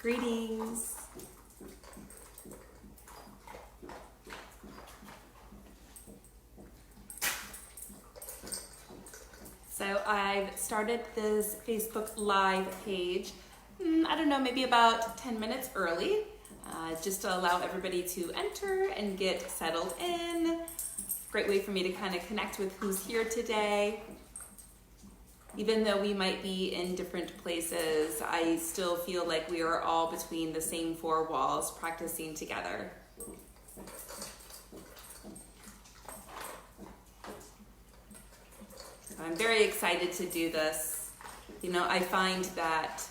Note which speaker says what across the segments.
Speaker 1: Greetings. So I've started this Facebook Live page, I don't know, maybe about 10 minutes early, just to allow everybody to enter and get settled in. Great way for me to kind of connect with who's here today. Even though we might be in different places, I still feel like we are all between the same four walls practicing together. So I'm very excited to do this. You know, I find that,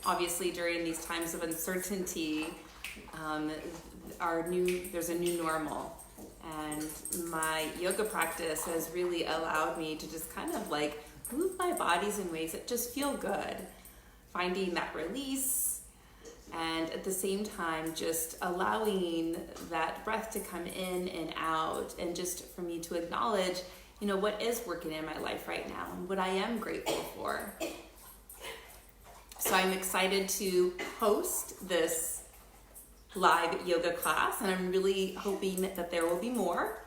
Speaker 1: obviously during these times of uncertainty, there's a new normal. And my yoga practice has really allowed me to just kind of like move my bodies in ways that just feel good. Finding that release, and at the same time just allowing that breath to come in and out, and just for me to acknowledge, what is working in my life right now and what I am grateful for. So I'm excited to host this live yoga class, and I'm really hoping that there will be more.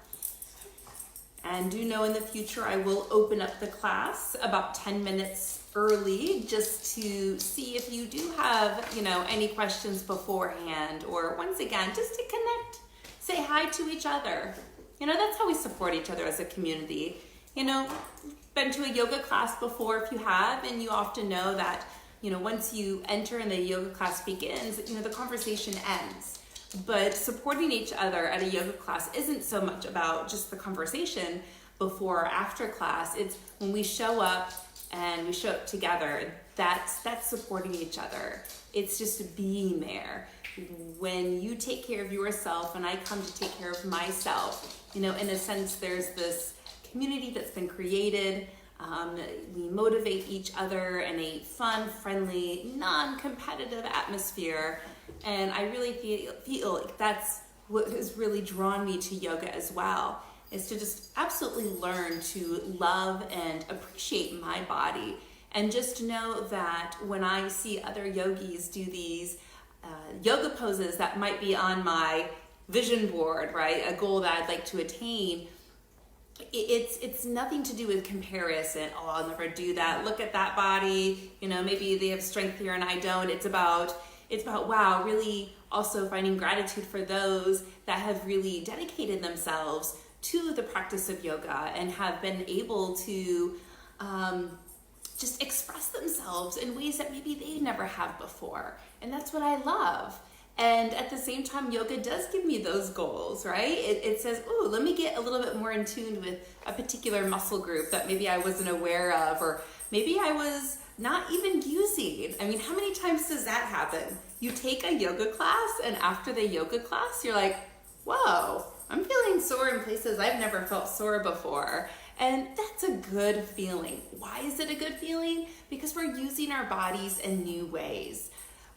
Speaker 1: And do know in the future I will open up the class about 10 minutes early, just to see if you do have, any questions beforehand, or once again, just to connect, say hi to each other. That's how we support each other as a community. Been to a yoga class before if you have, and you often know that once you enter and the yoga class begins, the conversation ends. But supporting each other at a yoga class isn't so much about just the conversation before or after class. It's when we show up and we show up together, that's supporting each other. It's just being there. When you take care of yourself and I come to take care of myself, in a sense, there's this community that's been created. We motivate each other in a fun, friendly, non-competitive atmosphere. And I really feel like that's what has really drawn me to yoga as well, is to just absolutely learn to love and appreciate my body. And just know that when I see other yogis do these yoga poses that might be on my vision board, right? A goal that I'd like to attain. It's nothing to do with comparison. Oh, I'll never do that. Look at that body. Maybe they have strength here and I don't. It's about, wow, really also finding gratitude for those that have really dedicated themselves to the practice of yoga and have been able to just express themselves in ways that maybe they never have before. And that's what I love. And at the same time, yoga does give me those goals, right? It says, oh, let me get a little bit more in tune with a particular muscle group that maybe I wasn't aware of, or maybe I was not even using. I mean, how many times does that happen? You take a yoga class, and after the yoga class, you're like, whoa, I'm feeling sore in places I've never felt sore before. And that's a good feeling. Why is it a good feeling? Because we're using our bodies in new ways.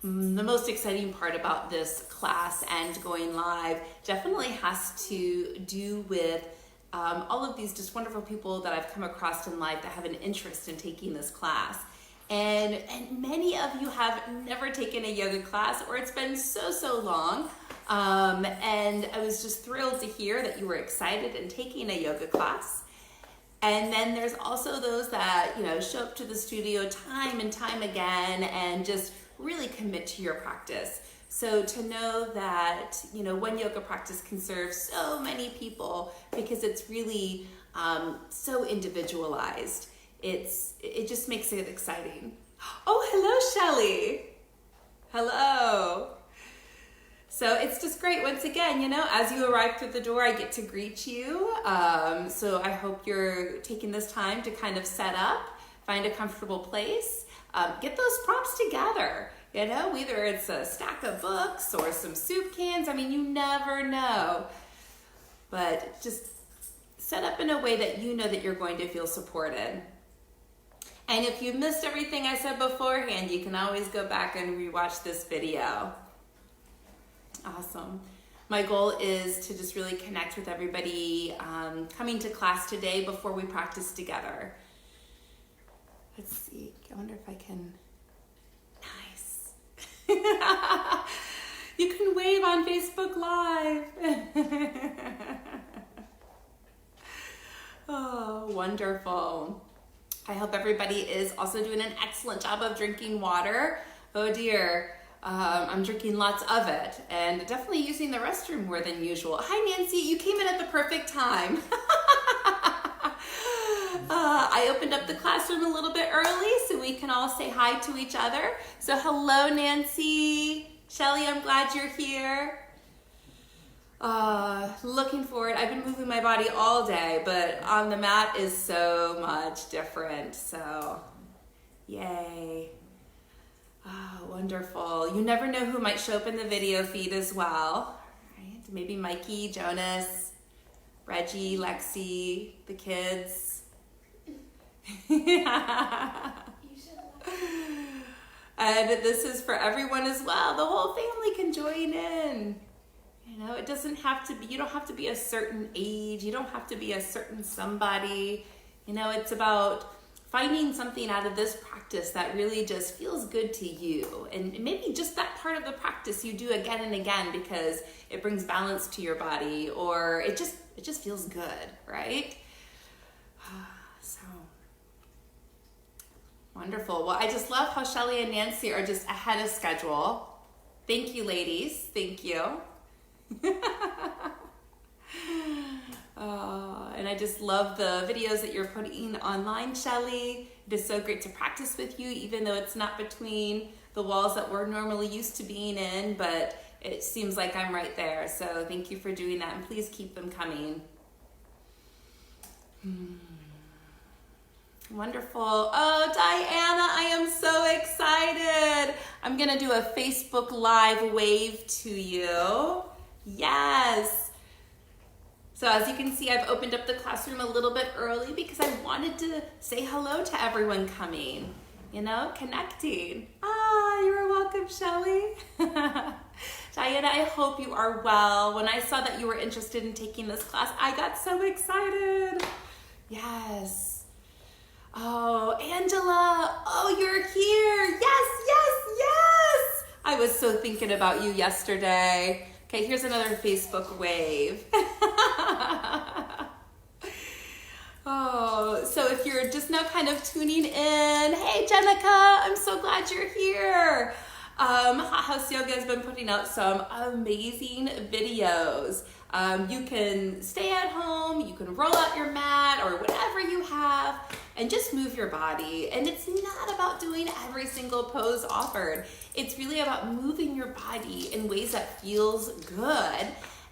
Speaker 1: The most exciting part about this class and going live definitely has to do with all of these just wonderful people that I've come across in life that have an interest in taking this class. And many of you have never taken a yoga class, or it's been so long. And I was just thrilled to hear that you were excited in taking a yoga class. And then there's also those that, show up to the studio time and time again and just really commit to your practice. So to know that, one yoga practice can serve so many people because it's really so individualized. It just makes it exciting. Oh, hello, Shelly. Hello. So it's just great. Once again, as you arrive through the door, I get to greet you. So I hope you're taking this time to kind of set up, find a comfortable place, get those props together. Whether it's a stack of books or some soup cans. I mean, you never know. But just set up in a way that you know that you're going to feel supported. And if you missed everything I said beforehand, you can always go back and rewatch this video. Awesome. My goal is to just really connect with everybody coming to class today before we practice together. Let's see. I wonder if I can. Nice. You can wave on Facebook Live. Oh, wonderful. I hope everybody is also doing an excellent job of drinking water. Oh dear, I'm drinking lots of it and definitely using the restroom more than usual. Hi Nancy, you came in at the perfect time. I opened up the classroom a little bit early so we can all say hi to each other. So hello Nancy, Shelly, I'm glad you're here. Looking forward. I've been moving my body all day, but on the mat is so much different. So, yay. Oh, wonderful. You never know who might show up in the video feed as well. Right? Maybe Mikey, Jonas, Reggie, Lexi, the kids. And this is for everyone as well. The whole family can join in. You know, it doesn't have to be, you don't have to be a certain age. You don't have to be a certain somebody. You know, it's about finding something out of this practice that really just feels good to you. And maybe just that part of the practice you do again and again because it brings balance to your body or it just feels good, right? So wonderful. Well, I just love how Shelly and Nancy are just ahead of schedule. Thank you, ladies. Thank you. And I just love the videos that you're putting online, Shelly. It is so great to practice with you, even though it's not between the walls that we're normally used to being in, but it seems like I'm right there. So thank you for doing that, and please keep them coming. Wonderful. Oh, Diana, I am so excited. I'm gonna do a Facebook Live wave to you. Yes. So as you can see, I've opened up the classroom a little bit early because I wanted to say hello to everyone coming, you know, connecting. You're welcome, Shelly. Diana, I hope you are well. When I saw that you were interested in taking this class, I got so excited. Yes. Oh, Angela, oh, you're here. Yes. I was so thinking about you yesterday. Okay, here's another Facebook wave. Oh, so if you're just now kind of tuning in, hey Jenica, I'm so glad you're here. Hot House Yoga has been putting out some amazing videos. You can stay at home, you can roll out your mat or whatever you have and just move your body. And it's not about doing every single pose offered. It's really about moving your body in ways that feels good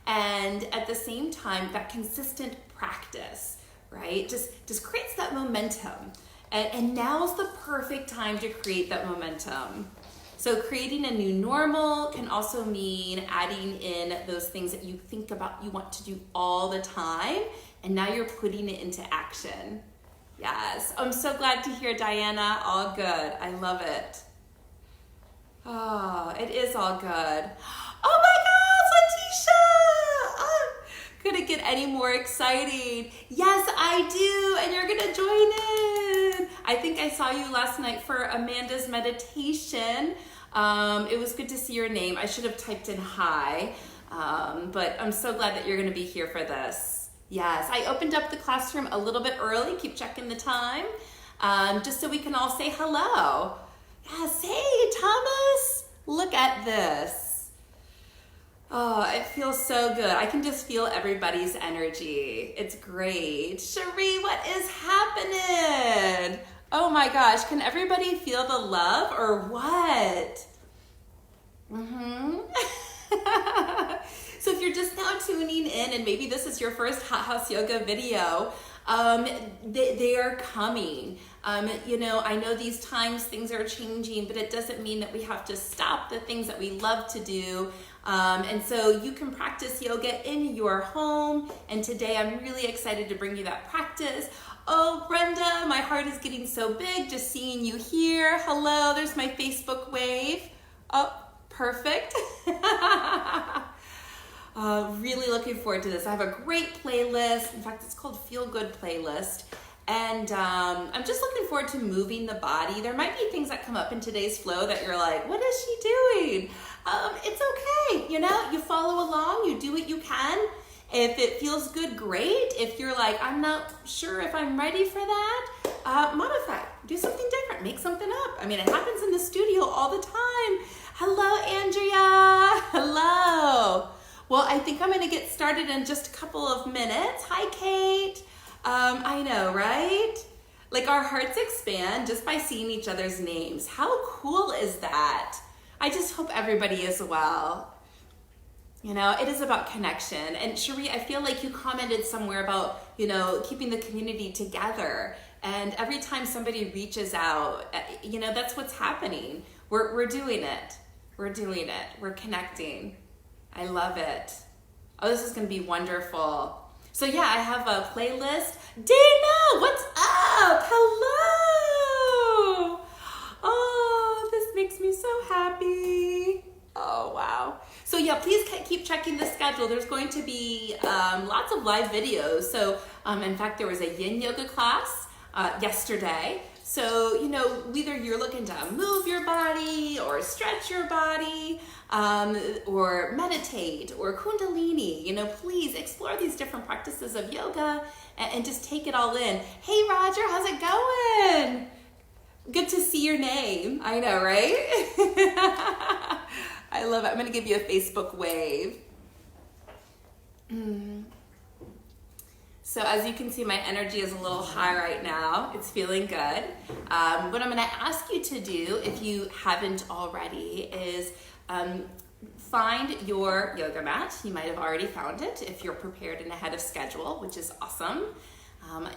Speaker 1: and at the same time that consistent practice, right? Just creates that momentum. And now's the perfect time to create that momentum. So creating a new normal can also mean adding in those things that you think about you want to do all the time, and now you're putting it into action. Yes, I'm so glad to hear, Diana. All good. I love it. Oh, it is all good. Oh my gosh, Letitia! Could it get any more exciting? Yes, I do, and you're gonna join in. I think I saw you last night for Amanda's meditation. It was good to see your name. I should have typed in hi, but I'm so glad that you're gonna be here for this. Yes, I opened up the classroom a little bit early, keep checking the time, just so we can all say hello. Yes, hey Thomas, look at this. Oh, it feels so good. I can just feel everybody's energy. It's great. Cherie, what is happening? Oh my gosh, can everybody feel the love or what? So if you're just now tuning in and maybe this is your first Hot House Yoga video, they are coming. You know, I know these times things are changing, but it doesn't mean that we have to stop the things that we love to do. And so you can practice yoga in your home. And today I'm really excited to bring you that practice. Oh, Brenda, my heart is getting so big just seeing you here. Hello, there's my Facebook wave. Oh, perfect. Really looking forward to this. I have a great playlist. In fact, it's called Feel Good Playlist. And I'm just looking forward to moving the body. There might be things that come up in today's flow that you're like, what is she doing? It's okay, you know, you follow along, you do what you can. If it feels good, great. If you're like, I'm not sure if I'm ready for that, modify, do something different, make something up. I mean, it happens in the studio all the time. Hello, Andrea, hello. Well, I think I'm gonna get started in just a couple of minutes. Hi, Kate. I know, right? Like our hearts expand just by seeing each other's names. How cool is that? I just hope everybody is well. You know, it is about connection. And Cherie, I feel like you commented somewhere about, you know, keeping the community together. And every time somebody reaches out, you know, that's what's happening. We're doing it. We're doing it. We're connecting. I love it. Oh, this is gonna be wonderful. So yeah, I have a playlist. Dana, what's up? Hello. Oh, this makes me so happy. Oh, wow. So yeah, please keep checking the schedule. There's going to be lots of live videos. So in fact, there was a yin yoga class yesterday. So, you know, whether you're looking to move your body or stretch your body or meditate or kundalini, you know, please explore these different practices of yoga and just take it all in. Hey, Roger, how's it going? Good to see your name. I know, right? I love it. I'm going to give you a Facebook wave. So as you can see, my energy is a little high right now. It's feeling good. What I'm gonna ask you to do, if you haven't already, is find your yoga mat. You might have already found it if you're prepared and ahead of schedule, which is awesome.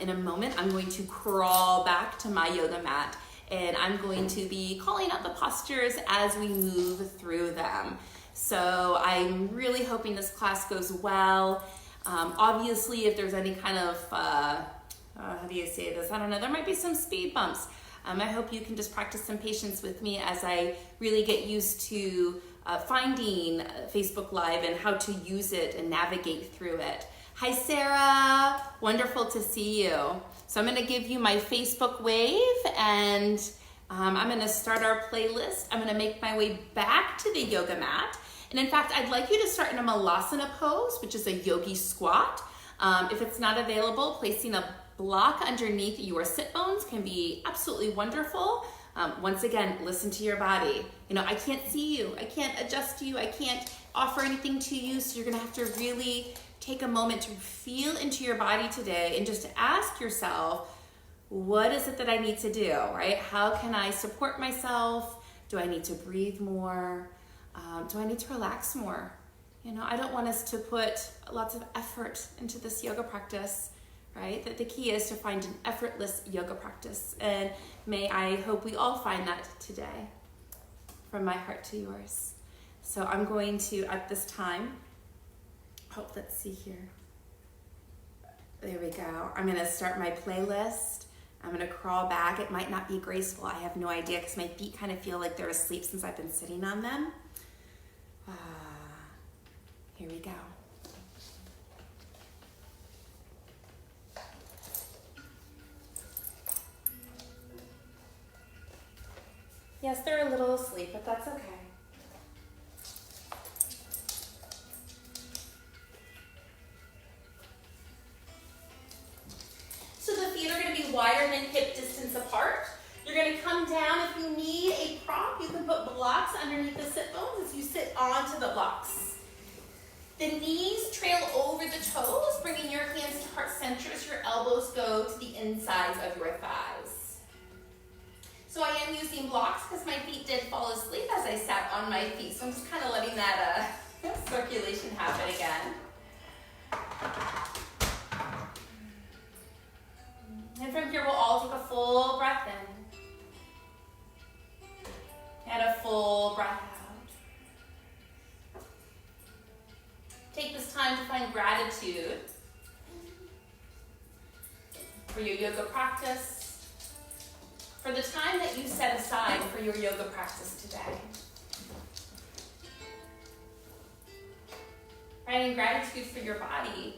Speaker 1: In a moment, I'm going to crawl back to my yoga mat and I'm going to be calling out the postures as we move through them. So I'm really hoping this class goes well. Obviously, if there's any kind of, how do you say this? I don't know, there might be some speed bumps. I hope you can just practice some patience with me as I really get used to finding Facebook Live and how to use it and navigate through it. Hi, Sarah. Wonderful to see you. So I'm going to give you my Facebook wave and I'm going to start our playlist. I'm going to make my way back to the yoga mat. And in fact, I'd like you to start in a malasana pose, which is a yogi squat. If it's not available, placing a block underneath your sit bones can be absolutely wonderful. Once again, listen to your body. You know, I can't see you. I can't adjust you. I can't offer anything to you. So you're going to have to really take a moment to feel into your body today and just ask yourself, what is it that I need to do, right? How can I support myself? Do I need to breathe more? Do I need to relax more? You know, I don't want us to put lots of effort into this yoga practice, right? That the key is to find an effortless yoga practice. And I hope we all find that today, from my heart to yours. So I'm going to, at this time, let's see here. There we go. I'm gonna start my playlist. I'm gonna crawl back. It might not be graceful. I have no idea because my feet kind of feel like they're asleep since I've been sitting on them. Here we go. Yes, they're a little asleep, but that's okay. So the feet are going to be wider than hip distance apart. You're going to come down. If you need a prop, you can put blocks underneath the sit bones as you sit onto the blocks. The knees trail over the toes, bringing your hands to heart center as your elbows go to the insides of your thighs. So I am using blocks because my feet did fall asleep as I sat on my feet. So I'm just kind of letting that circulation happen again. And from here, we'll all take a full breath in. And a full breath out. Take this time to find gratitude for your yoga practice, for the time that you set aside for your yoga practice today. Right, and gratitude for your body.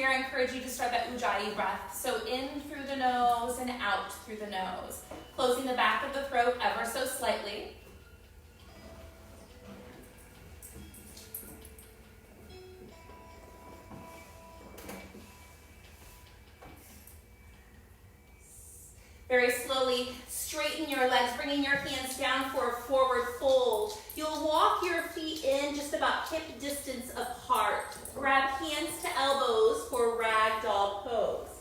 Speaker 1: here, I encourage you to start that Ujjayi breath. So in through the nose and out through the nose. Closing the back of the throat ever so slightly. Very slowly straighten your legs, bringing your hands down for a forward fold. You'll walk your feet in just about hip distance apart. Grab hands to elbows for ragdoll pose.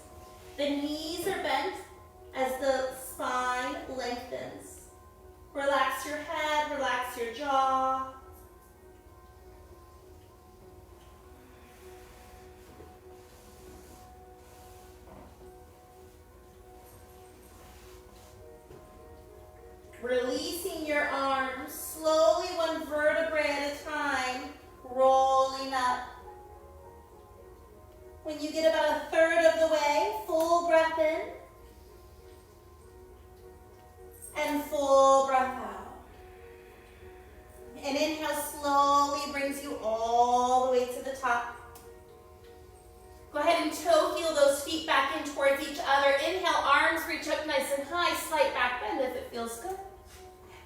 Speaker 1: The knees are bent as the spine lengthens. Relax your head, relax your jaw. Releasing your arms, slowly one vertebrae at a time, rolling up. When you get about a third of the way, full breath in and full breath out. And inhale slowly brings you all the way to the top. Go ahead and toe heel those feet back in towards each other. Inhale, arms reach up nice and high, slight back bend if it feels good.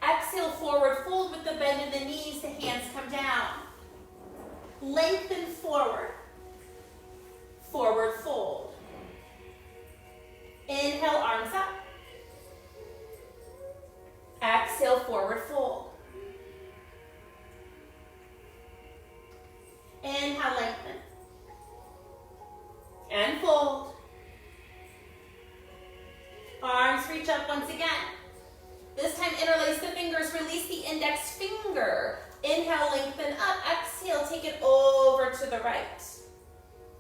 Speaker 1: Exhale, forward fold with the bend in the knees, the hands come down. Lengthen forward, forward fold. Inhale, arms up. Exhale, forward fold. Inhale, lengthen. And fold. Arms reach up once again. This time interlace the fingers, release the index finger. Inhale, lengthen up. Exhale, take it over to the right.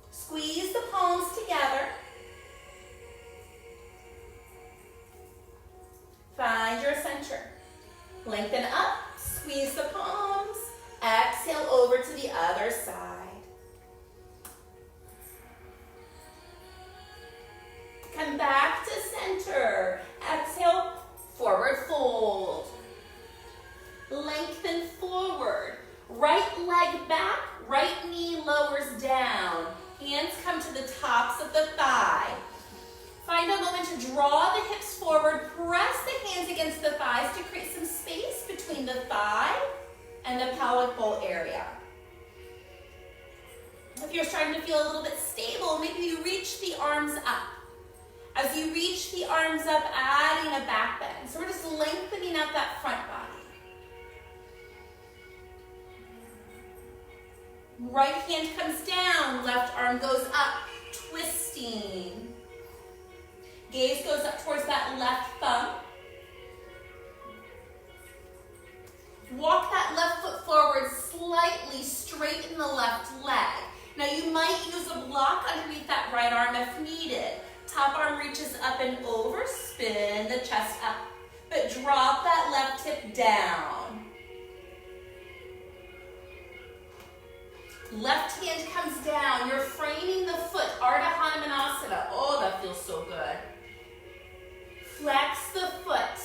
Speaker 1: Squeeze the palms together. Find your center. Lengthen up, squeeze the palms. Exhale over to the other side. Come back to center. Exhale, forward fold. Lengthen forward. Right leg back, right knee lowers down. Hands come to the tops of the thigh. Find a moment to draw the hips forward. Press the hands against the thighs to create some space between the thigh and the pelvic bowl area. If you're starting to feel a little bit stable, maybe you reach the arms up. As you reach the arms up, adding a back bend. So we're just lengthening out that front body. Right hand comes down, left arm goes up, twisting. Gaze goes up towards that left thumb. Walk that left foot forward slightly, straighten the left leg. Now you might use a block underneath that right arm if needed. Top arm reaches up and over, spin the chest up, but drop that left hip down. Left hand comes down, you're framing the foot, Ardha Hanumanasana. Oh, that feels so good. Flex the foot.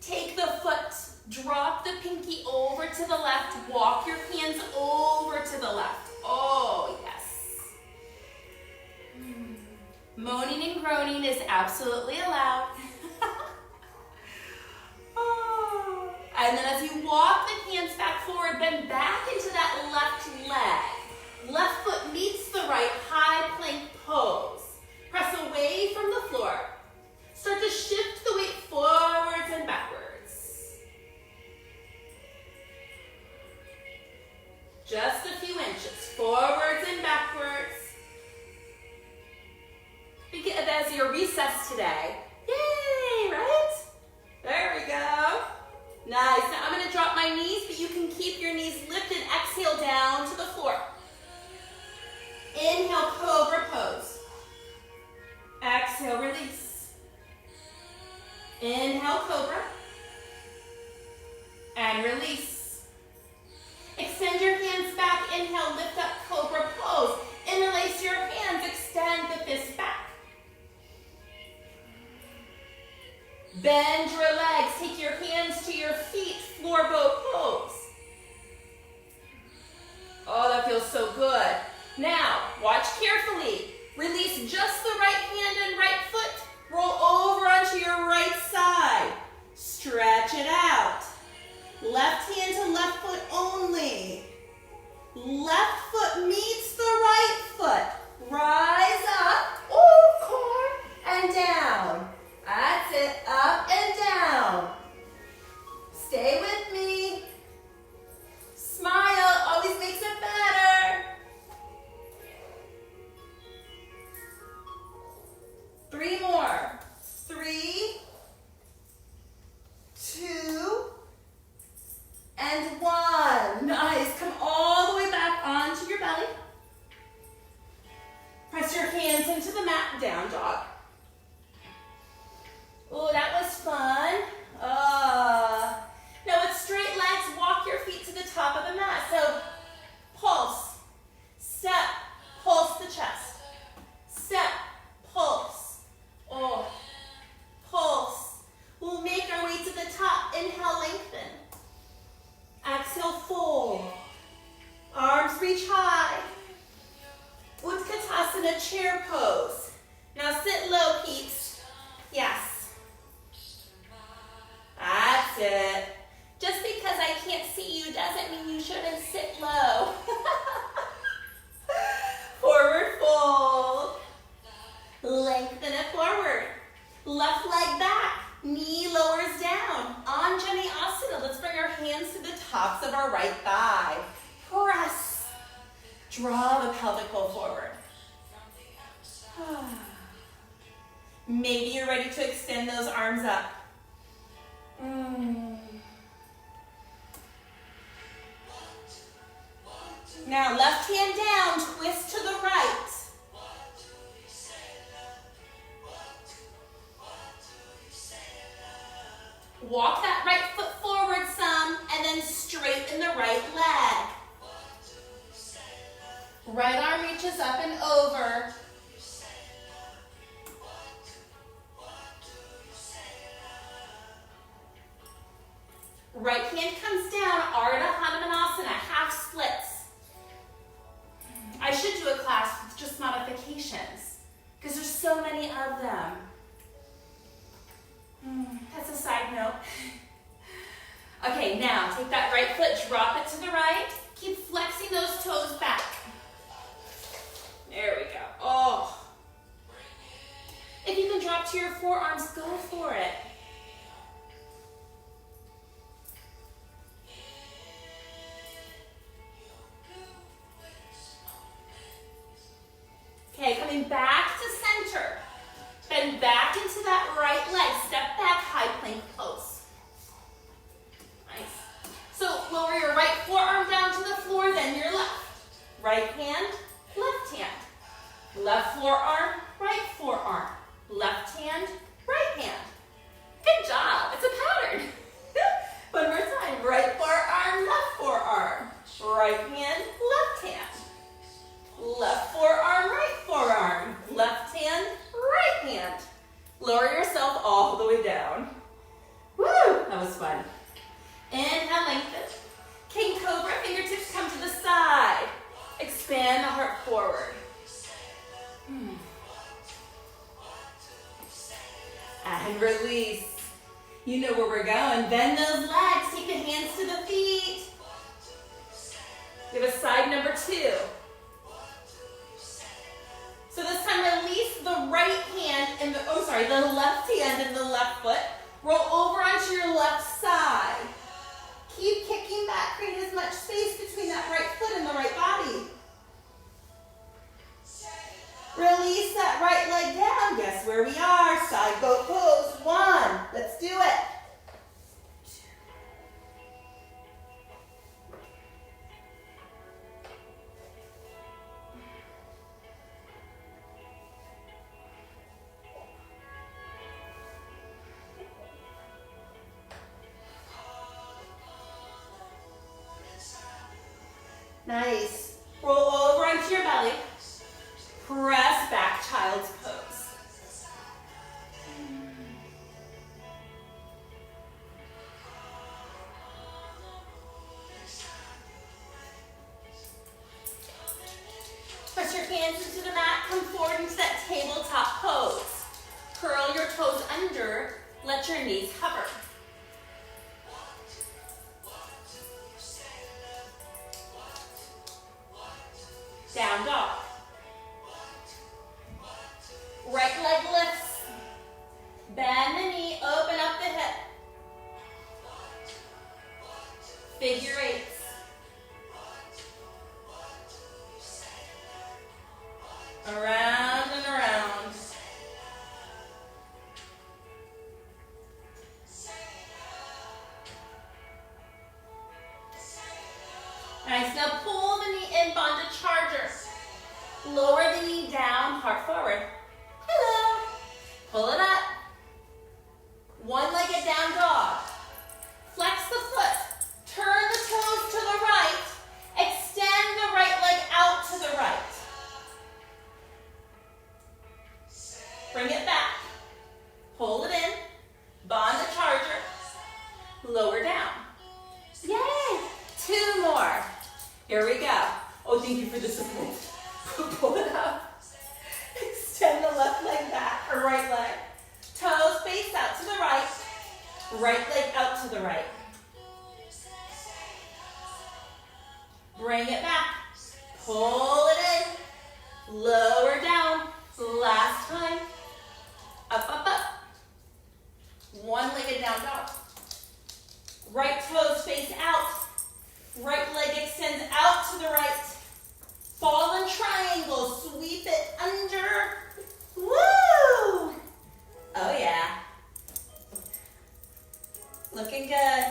Speaker 1: Take the foot, drop the pinky over to the left, walk your hands over to the left. Oh, yes. Moaning and groaning is absolutely allowed. Oh. And then as you walk the hands back forward, bend back into that left leg. Left foot meets the right, high plank pose. Press away from the floor. Start to shift the weight forwards and backwards. Just a few inches, forwards and backwards. As your recess today. Yay, right? There we go. Nice. Now I'm going to drop my knees, but you can keep your knees lifted. Exhale down to the floor. Inhale, cobra pose. Exhale, release. Inhale, cobra. And release. Extend your hands back. Inhale, lift up, cobra pose. Interlace your hands, extend the fist back. Bend your legs, take your hands to your feet, floor bow pose. Oh, that feels so good.
Speaker 2: Left hand to left foot only. Left foot meets the right foot. Rise up, core, and down. That's it, up and down. Stay with me. Smile, always makes it better. 3 more. 3, 2, and 1. Nice. Come all the way back onto your belly. Press your hands into the mat, down dog. Oh, that was fun. Now with straight legs, walk your feet to the top of the mat. So pulse, step, pulse the chest. Step, pulse. Oh, pulse. We'll make our way to the top. Inhale, lengthen. Exhale, fold. Arms reach high. Utkatasana, chair pose. Now sit low, peeps. Yes. That's it. Just because I can't see you doesn't mean you shouldn't sit low. Forward fold. Lengthen it forward. Left leg back. Knee lowers down. On Jami asana, let's bring our hands to the tops of our right thigh. Press. Draw the pelvic bowl forward. Maybe you're ready to extend those arms up. Now left hand down, twist to the right. Walk that right foot forward some, and then straighten the right leg. Right arm reaches up and over. Right hand comes down, Ardha Hanumanasana, half splits. I should do a class with just modifications, because there's so many of them. That's a side note. Okay, now take that right foot, drop it to the right. Keep flexing those toes back. There we go. Oh. If you can drop to your forearms, go for it. Okay, coming back to center. Bend back into that right leg. Step back, high plank pose. Nice. So lower your right forearm down to the floor, then your left. Right hand, left hand. Left forearm, right forearm. Left hand, right hand. Good job. It's a pattern. One more time. Right forearm, left forearm. Right hand, left hand. Left forearm, right forearm. Left hand, right hand. Lower yourself all the way down. Woo! That was fun. Inhale, lengthen. King Cobra, fingertips come to the side. Expand the heart forward. And release. You know where we're going. Bend those legs. Take the hands to the feet. We have a side number 2. So this time release the right hand and the left hand and the left foot. Roll over onto your left side. Keep kicking back. Create as much space between that right foot and the right body. Release that right leg down. Guess where we are? Side boat pose. 1. Let's do it. 2. Nice. Roll over onto your belly. Press back, child's pose. Press your hands into the mat. Come forward into that tabletop pose. Curl your toes under. Let your knees hover. Down dog. Right leg lifts. Bend the knee, open up the hip. Figure eights. Around and around. Nice, now pull the knee in, bondage charger. Lower the knee down, heart forward. Hello. Pull it up. One-legged down dog. Flex the foot. Turn the toes to the right. Extend the right leg out to the right. Bring it back. Pull it in. Bond the charger. Lower down. Yay! 2 more. Here we go. Oh, thank you for the support. Pull it up. Extend the left leg back, or right leg. Toes face out to the right. Right leg out to the right. Bring it back. Pull it in. Lower down. Last time. Up, up, up. One-legged down dog. Right toes face out. Right leg extends out to the right. Fallen triangle. Sweep it under. Woo! Oh yeah. Looking good.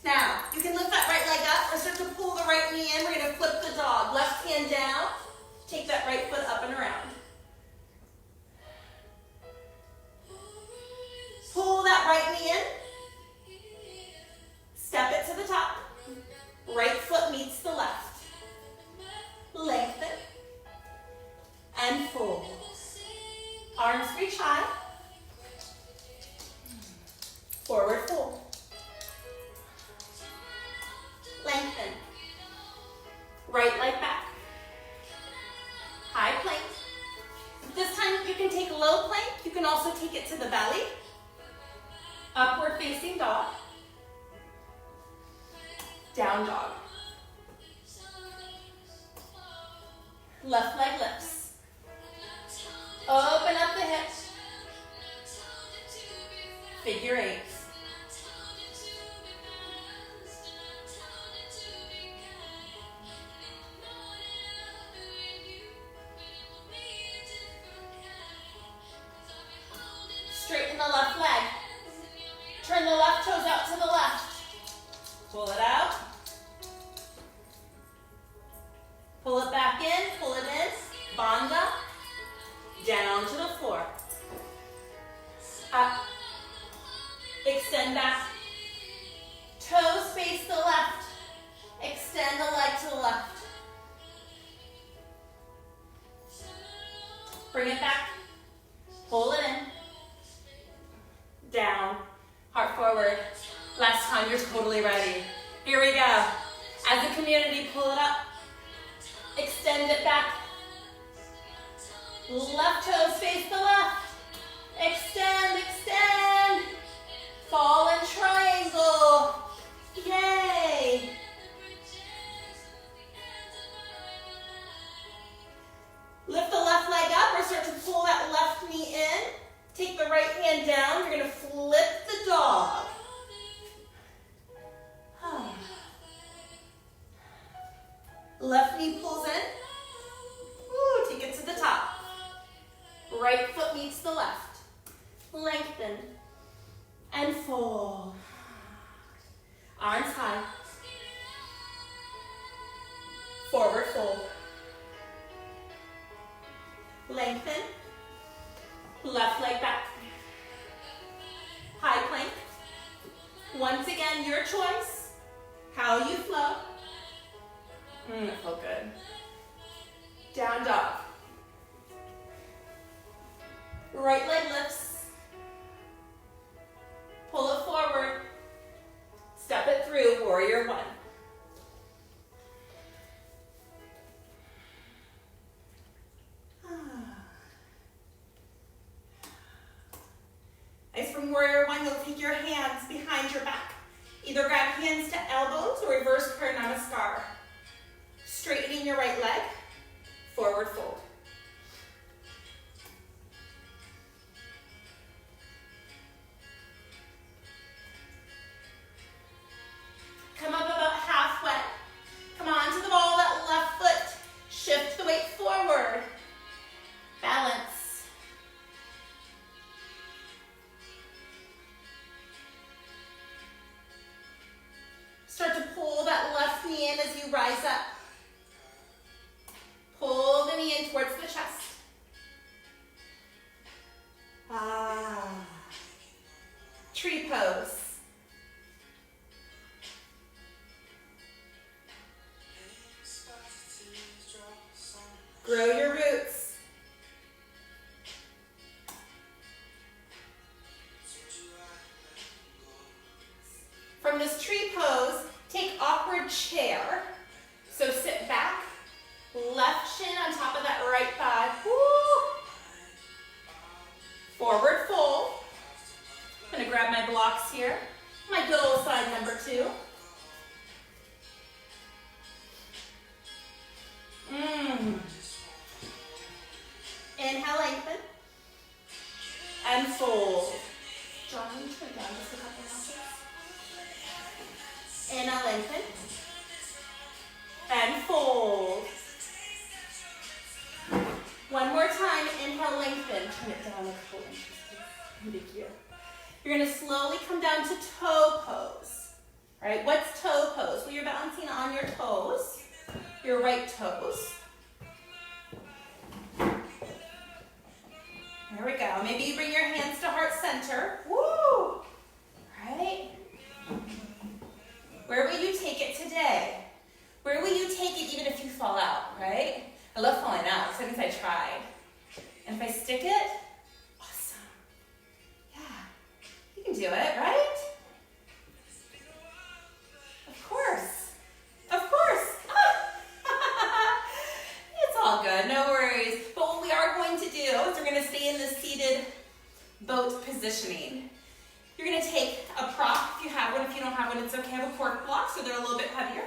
Speaker 2: Now, you can lift that right leg up or start to pull the right knee in. We're going to flip the dog. Left hand down. Take that right foot up and around. Pull that right knee in. Step it to the top. Right foot meets the left. Lengthen. And fold. Arms reach high. Forward fold. Lengthen. Right leg back. High plank. This time you can take low plank. You can also take it to the belly. Upward facing dog. Down dog. Left leg lifts. Open up the hips. Figure eights. Straighten the left leg. Turn the left toes out to the left. Pull it out. Pull it back in, pull it in. Banda. Down to the floor. Up. Extend back. Toes face the left. Extend the leg to the left. Bring it back. Pull it in. Down. Heart forward. Last time, you're totally ready. Here we go. As a community, pull it up. Extend it back. Left toes face the left. Extend, extend. Fallen triangle. Yay. Lift the left leg up or start to pull that left knee in. Take the right hand down. You're going to flip the dog. Left knee pulls in. Ooh, take it to the top. Right foot meets the left. Lengthen. And fold. Arms high. Forward fold. Lengthen. Left leg back. High plank. Once again, your choice. How you flow. That felt good. Down dog. Right leg lifts. Pull it forward. Step it through, warrior one. Nice. From warrior one, you'll take your hands behind your back. Either grab hands to elbows or reverse prayer namaskar. Straightening your right leg, forward fold. Come up about halfway. Come on to the ball of that left foot. Shift the weight forward. Balance. Start to pull that left knee in as you rise up. Pull the knee in towards the chest. Tree pose. Grow your roots. From this tree pose, take awkward chair. So sit back, left shin on top of that right thigh. Woo. Forward fold. I'm gonna grab my blocks here. My good old side number 2. Inhale, lengthen. And fold. John, will you turn down just a couple notches? Inhale, lengthen. And fold. One more time, inhale, lengthen. Turn it down a couple inches, please. Thank you. You're gonna slowly come down to toe pose. Right, what's toe pose? Well, you're balancing on your toes, your right toes. There we go. Maybe you bring your hands to heart center. Woo! Right? Where will you take it today? Where will you take it even if you fall out, right? I love falling out, so that means I tried. And if I stick it, awesome. Yeah, you can do it, right? Of course. Of course. It's all good, no worries. But what we are going to do is we're going to stay in this seated boat positioning. You're going to take a prop if you have one. If you don't have one, it's okay. I have a cork block, so they're a little bit heavier.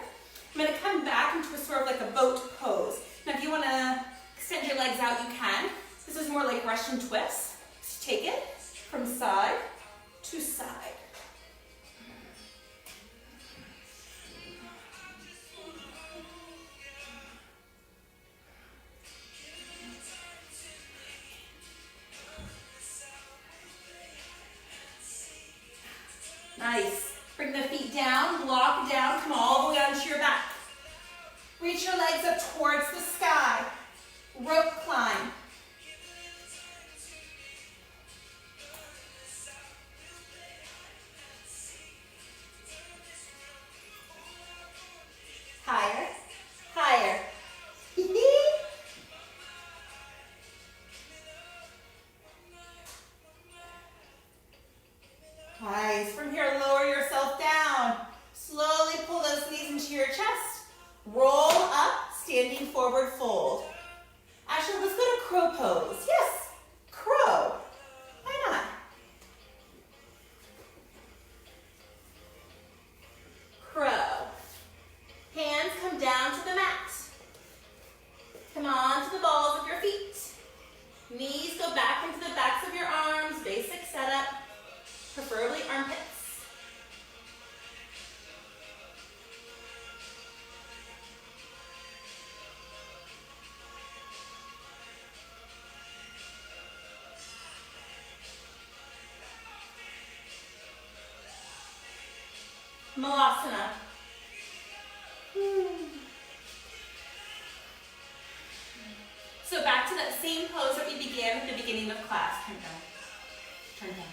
Speaker 2: I'm going to come back into a sort of like a boat pose. Now, if you want to extend your legs out, you can. This is more like Russian twist. Just take it from side to side. Nice. Bring the feet down, block down, come all the way onto your back. Reach your legs up towards the sky. Rope climb. Higher, higher. Nice. From here, lower yourself down. Slowly pull those knees into your chest. Roll up, standing forward fold. Actually, let's go to crow pose. Yes, crow. Why not? Crow. Hands come down to the mat. Come on to the balls of your feet. Knees go back into the backs of your arms. Basic setup. Preferably armpits. Malasana. So back to that same pose that we began at the beginning of class. Turn down. Turn down.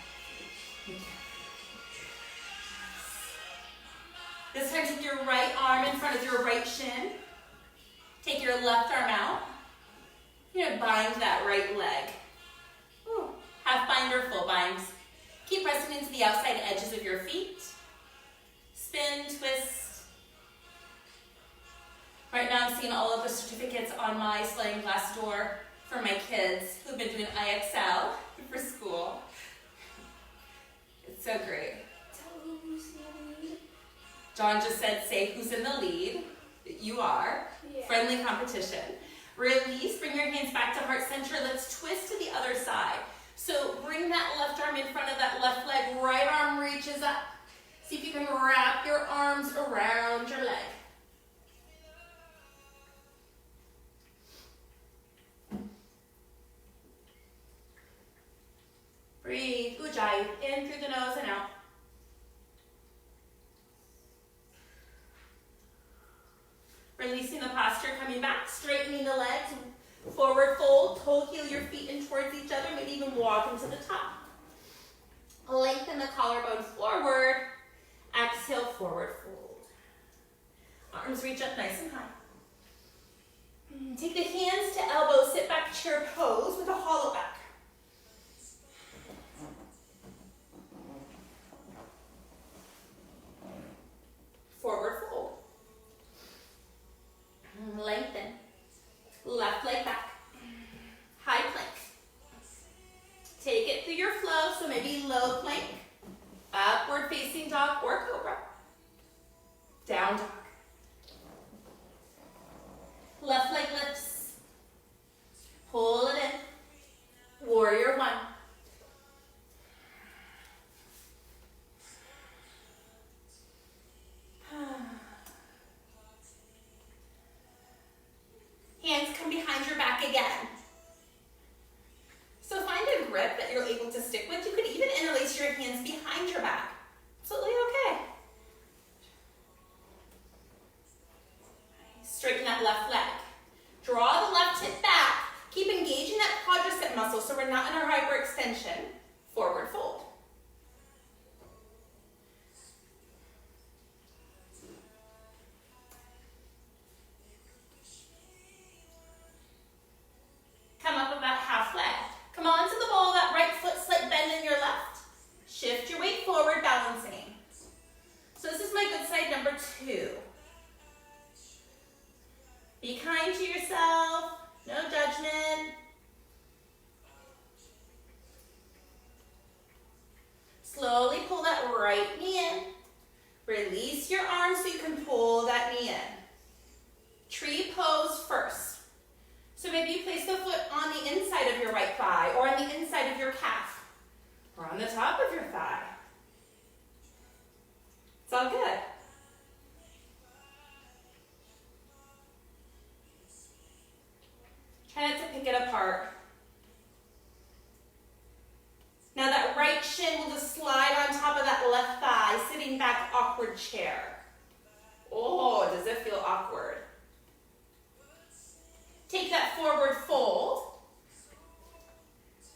Speaker 2: This time, take your right arm in front of your right shin. Take your left arm out. You're going to bind that right leg. Ooh. Half bind or full bind. Keep pressing into the outside edges of your feet. Spin, twist. Right now, I'm seeing all of the certificates on my sliding glass door for my kids who've been doing IXL for school. It's so great. John just said, say who's in the lead.
Speaker 1: You are.
Speaker 2: Yeah.
Speaker 1: Friendly competition. Release, bring your hands back to heart center. Let's twist to the other side. So bring that left arm in front of that left leg. Right arm reaches up. See if you can wrap your arms around your leg. Breathe, Ujjayi, in through the nose and out. Releasing the posture, coming back, straightening the legs, forward fold, toe heel your feet in towards each other, maybe even walk into the top. Lengthen the collarbone forward, exhale, forward fold. Arms reach up nice and high. Take the hands to elbows, sit back chair pose with a hollow back. Forward fold. Lengthen. Left leg back. High plank. Take it through your flow, so maybe low plank, upward facing dog or cobra. Down dog. Left leg lifts. Pull it in. Warrior one. Hands come behind your back again. So find a grip that you're able to stick with. You could even interlace your hands behind your back. Absolutely okay. Straighten that left leg. Draw the left hip back. Keep engaging that quadricep muscle so we're not in our hyperextension. Forward fold. Come up about half leg. Come onto the ball, that right foot slight bend in your left. Shift your weight forward, balancing. So this is my good side number 2. Be kind to yourself, no judgment. Slowly pull that right knee in. Release your arms so you can pull that knee in. Tree pose first. So maybe you place the foot on the inside of your right thigh or on the inside of your calf or on the top of your thigh. It's all good. Try not to pick it apart. Now that right shin will just slide on top of that left thigh, sitting back, awkward chair. Oh, does it feel awkward? Take that forward fold.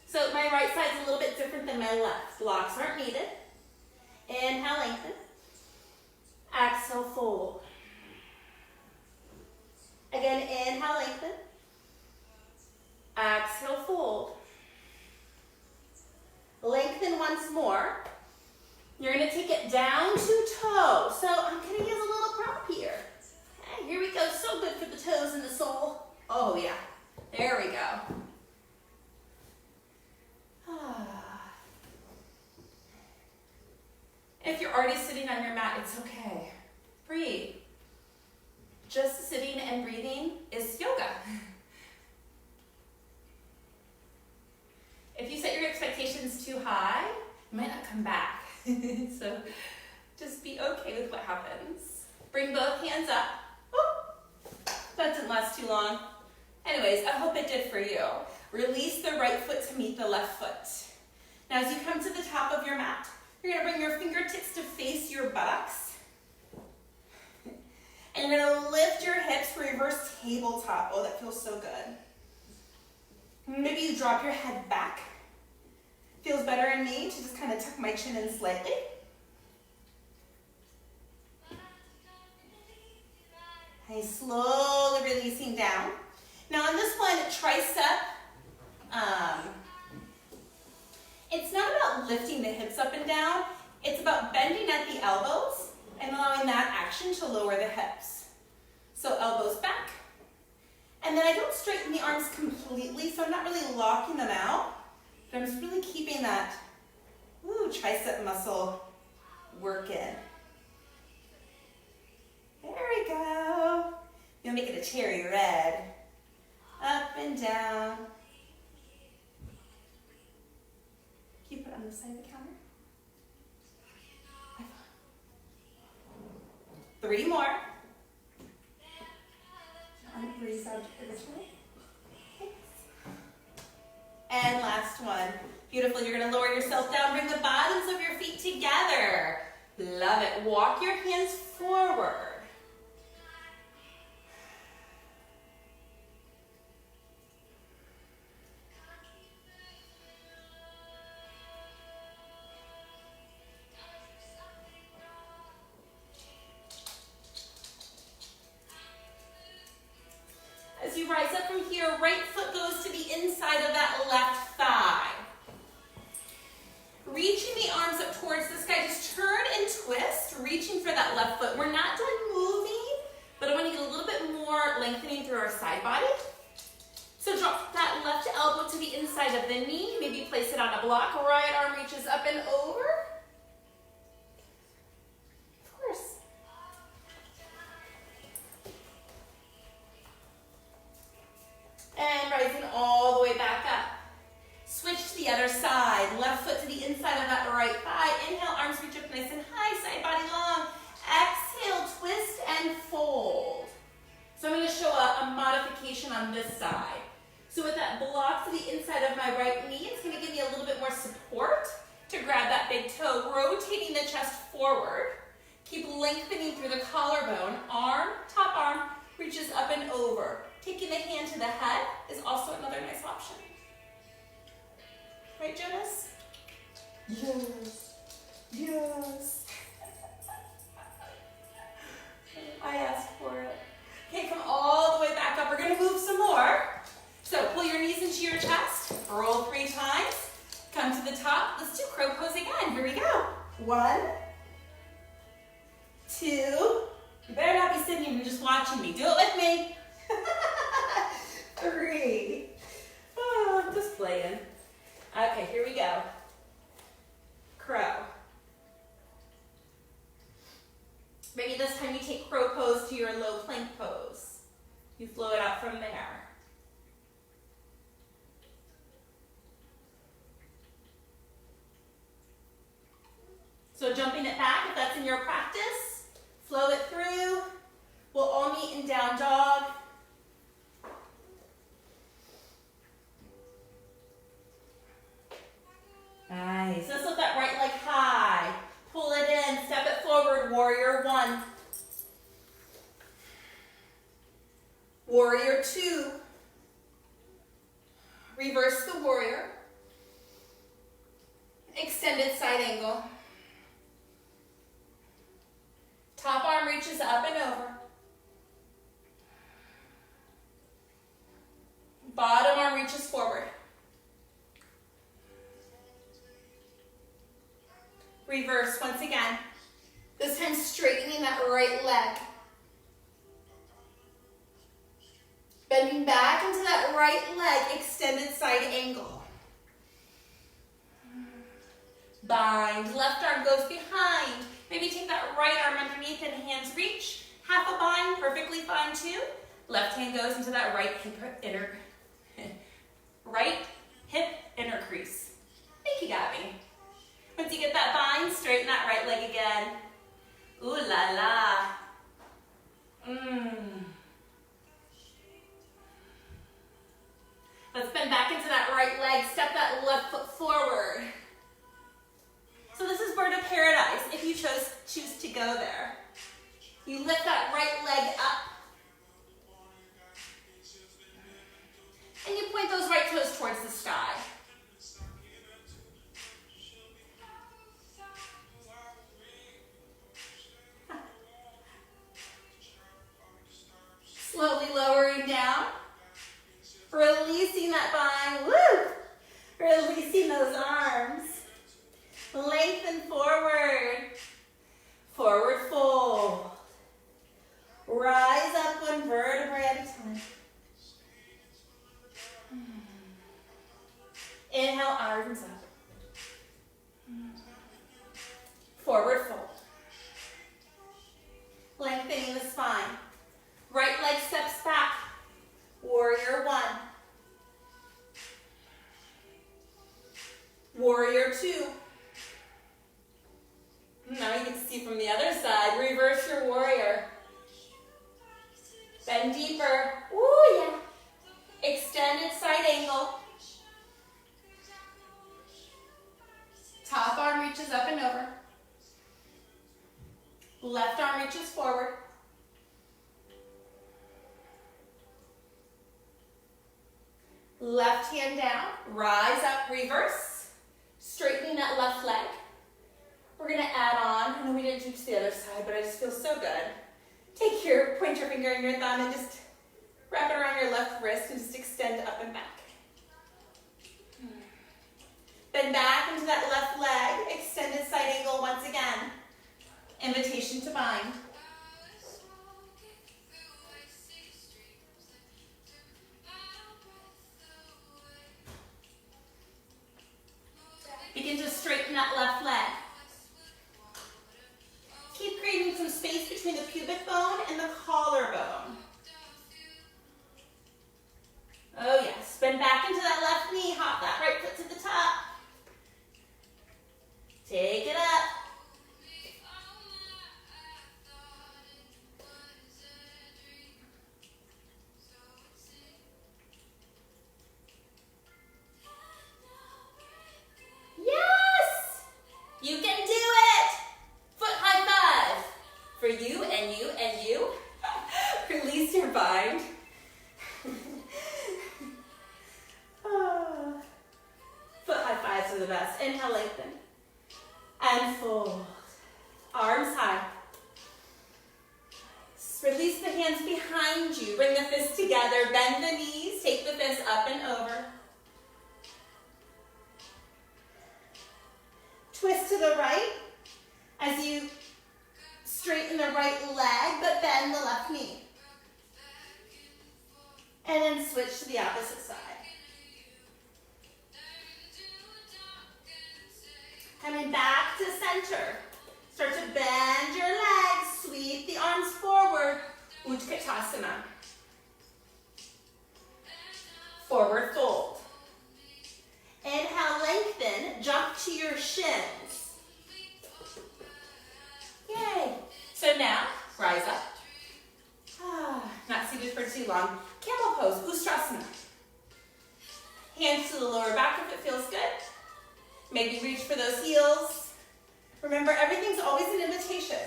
Speaker 1: So my right side's a little bit different than my left. Blocks aren't needed. Inhale, lengthen. Exhale, fold. Again, inhale, lengthen. Exhale, fold. Lengthen once more. You're going to take it down to toe. So I'm going to use a little prop here. Okay, here we go. So good for the toes and the sole. Oh yeah, there we go. If you're already sitting on your mat, it's okay. Breathe. Just sitting and breathing is yoga. If you set your expectations too high, you might not come back. So just be okay with what happens. Bring both hands up. Woo. That didn't last too long. Anyways, I hope it did for you. Release the right foot to meet the left foot. Now as you come to the top of your mat, you're going to bring your fingertips to face your buttocks. And you're going to lift your hips for reverse tabletop. Oh, that feels so good. Maybe you drop your head back. Feels better in me to just kind of tuck my chin in slightly. And slowly releasing down. Now on this one, tricep, it's not about lifting the hips up and down. It's about bending at the elbows and allowing that action to lower the hips. So elbows back. And then I don't straighten the arms completely, so I'm not really locking them out. But I'm just really keeping that tricep muscle working. There we go. gonna make it a cherry red. Up and down. Keep it on the side of the counter. 3 more. Breeze out this way. And last one. Beautiful. You're going to lower yourself down. Bring the bottoms of your feet together. Love it. Walk your hands forward. As you rise up from here, right foot goes to the inside of that left thigh. Reaching the arms up towards the sky, just turn and twist, reaching for that left foot. We're not done moving, but I want to get a little bit more lengthening through our side body. So drop that left elbow to the inside of the knee, maybe place it on a block. Right arm reaches up and over. Of course. And rising all the way back up. Switch to the other side. Left foot to the inside of that right thigh. Inhale, arms reach up nice and high, side body long. Exhale, twist and fold. So I'm going to show a modification on this side. So with that block to the inside of my right knee, it's going to give me a little bit more support to grab that big toe, rotating the chest forward. Keep lengthening through the collarbone. Arm, top arm, reaches up and over. Taking the hand to the head is also another nice option. Right, Jonas? Yes. Yes. I asked for it. Okay, come all the way back up. We're going to move some more. So pull your knees into your chest. Roll 3 times. Come to the top. Let's do crow pose again. Here we go. 1, 2. You better not be sitting here and just watching me. Do it with me. 3. Oh, I'm just playing. Okay, here we go. Crow. Maybe this time you take crow pose to your low plank pose. You flow it out from there. So jumping it back, if that's in your practice, flow it through. We'll all meet in down dog. Nice. Let's lift that right leg high. Pull it in, step it forward, warrior 1. Warrior 2. Reverse the warrior. Extended side angle. Top arm reaches up and over. Bottom arm reaches forward. Reverse once again. This time straightening that right leg. Bending back into that right leg, extended side angle. Bind, left arm goes behind. Maybe take that right arm underneath and hands reach. Half a bind, perfectly fine too. Left hand goes into that right hip inner crease. Thank you, Gabby. Once you get that bind, straighten that right leg again. Ooh la la. Let's bend back into that right leg. Step that left foot forward. So this is bird of paradise if you choose to go there. You lift that right leg up. And you point those right toes towards the sky. Slowly lowering down. Releasing that bind. Woo! Releasing those arms. Lengthen forward. Forward fold. Rise up 1 vertebrae at a time. Inhale, arms up. Forward fold. Lengthening the spine. Right leg steps
Speaker 2: Bend deeper. Ooh, yeah. Extended side angle. Top arm reaches up and over. Left arm reaches forward. Left hand down, rise up, reverse. Straightening that left leg. We're gonna add on, I know we didn't do to the other side, but I just feel so good. Take your pointer finger and your thumb and just wrap it around your left wrist and just extend up and back. Bend back into that left leg, extended side angle once again. Invitation to bind. Begin to straighten that left leg. Keep creating some space between the pubic bone and the collarbone. Oh yes, bend back into that left knee, hop that right foot to the top. Take it up. Yes! You can do it! Foot high five. For you and you and you. Release your bind. Foot high fives are the best. Inhale, lengthen. And fold. Arms high. Release the hands behind you. Bring the fists together. Bend the knees. Take the fists up and over. Twist to the right as you straighten the right leg, but bend the left knee. And then switch to the opposite side. Coming back to center. Start to bend your legs, sweep the arms forward. Utkatasana. Forward fold. Inhale, lengthen, jump to your shins. Yay. So now, rise up. Not seated for too long. Camel pose, Ustrasana. Hands to the lower back if it feels good. Maybe reach for those heels. Remember, everything's always an invitation.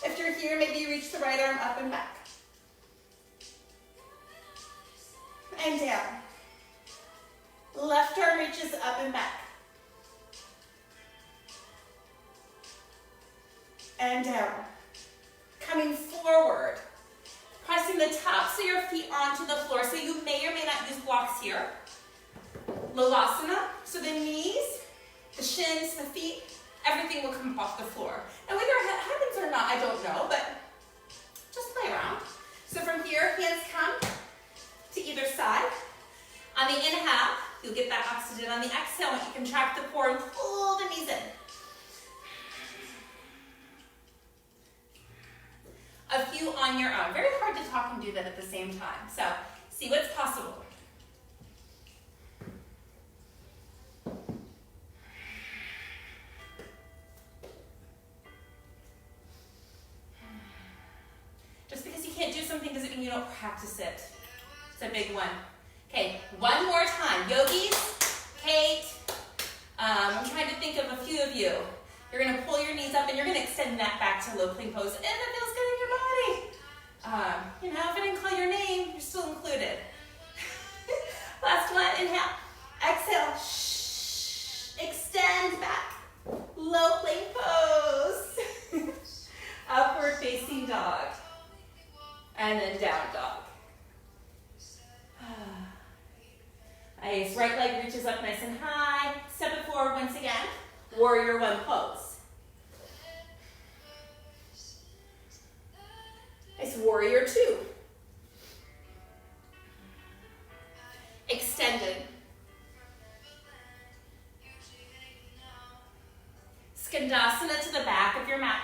Speaker 2: If you're here, maybe you reach the right arm up and back. And down. Left arm reaches up and back. And down. Coming forward. Pressing the tops of your feet onto the floor. So you may or may not use blocks here. Lolasana. So the knees, the shins, the feet, everything will come off the floor. And whether it happens or not, I don't know, but just play around. So from here, hands come to either side. On the inhale, you'll get that oxygen. On the exhale, you contract the core and pull the knees in. A few on your own. Very hard to talk and do that at the same time. So see what's possible. Just because you can't do something doesn't mean you don't practice it. It's a big one. Okay, one more time. Yogis, Kate, I'm trying to think of a few of you. You're going to pull your knees up and you're going to extend that back to low plank pose. And it feels good in your body. You know, if I didn't call your name, you're still included. Last one, inhale. Exhale. Shh. Extend back. Low plank pose. Upward facing dog. And then down dog. Nice. Right leg reaches up nice and high. Step it forward once again. Warrior one pose. Nice. Warrior two. Extended. Skandasana to the back of your mat.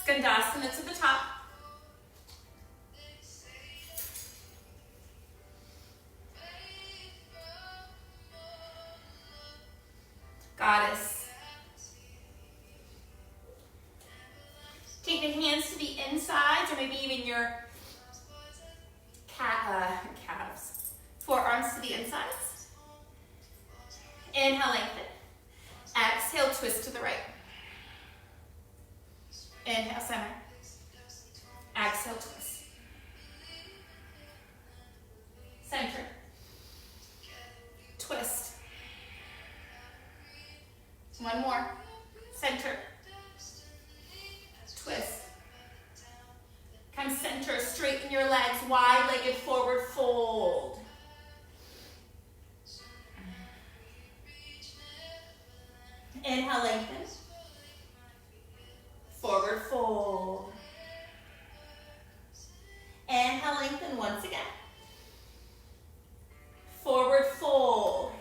Speaker 2: Skandasana to the top. maybe even your calves. Forearms to the insides. Inhale, lengthen. Exhale, twist to the right. Inhale, center. Exhale, twist. Center. Twist. One more. Center. Twist. Come center, straighten your legs, wide-legged forward fold. Inhale, lengthen. Forward fold. Inhale, lengthen once again. Forward fold.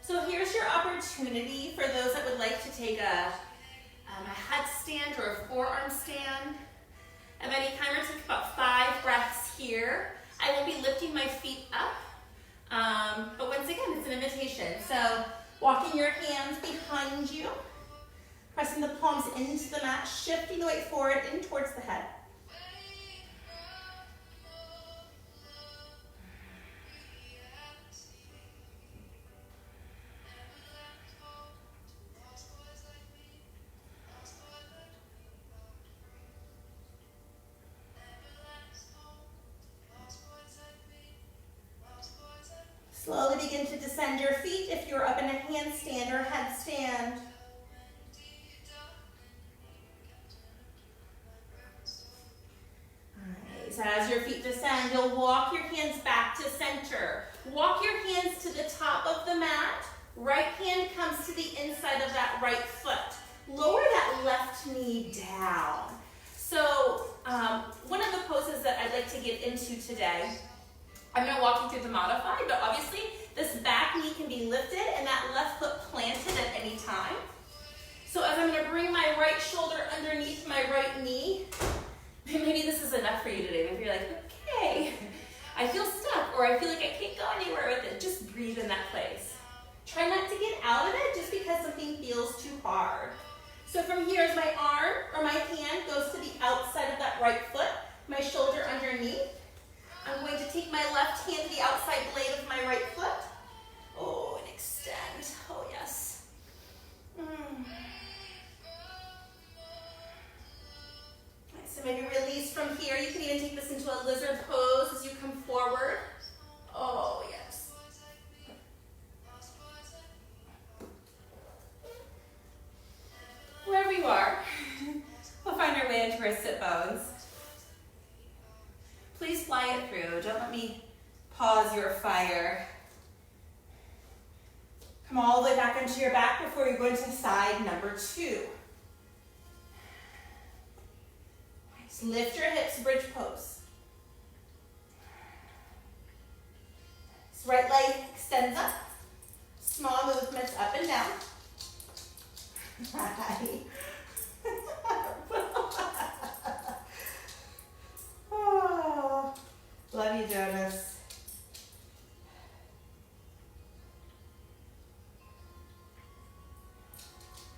Speaker 2: So here's your opportunity for those that would like to take a headstand or a forearm stand of any kind. We're going to take about 5 breaths here. I will be lifting my feet up, but once again, it's an invitation. So walking your hands behind you, pressing the palms into the mat, shifting the weight forward in towards the head. Slowly begin to descend your feet if you're up in a handstand or headstand. Alright, so as your feet descend, you'll walk your hands back to center. Walk your hands to the top of the mat. Right hand comes to the inside of that right foot. Lower that left knee down. So one of the poses that I'd like to get into today, I'm going to walk you through the modified, but obviously this back knee can be lifted and that left foot planted at any time. So as I'm going to bring my right shoulder underneath my right knee, maybe this is enough for you today. Maybe you're like, okay, I feel stuck or I feel like I can't go anywhere with it. Just breathe in that place. Try not to get out of it just because something feels too hard. So from here, as my arm or my hand goes to the outside of that right foot, my shoulder underneath, I'm going to take my left hand to the outside blade of my right foot. Oh, and extend. Oh, yes. So maybe release from here. You can even take this into a lizard pose as you come forward. Oh, yes. Wherever you are, we'll find our way into our sit bones. Please fly it through. Don't let me pause your fire. Come all the way back onto your back before you go into side number 2. Nice. Lift your hips, bridge pose. So right leg extends up. Small movements up and down. Right. Oh, love you, Jonas.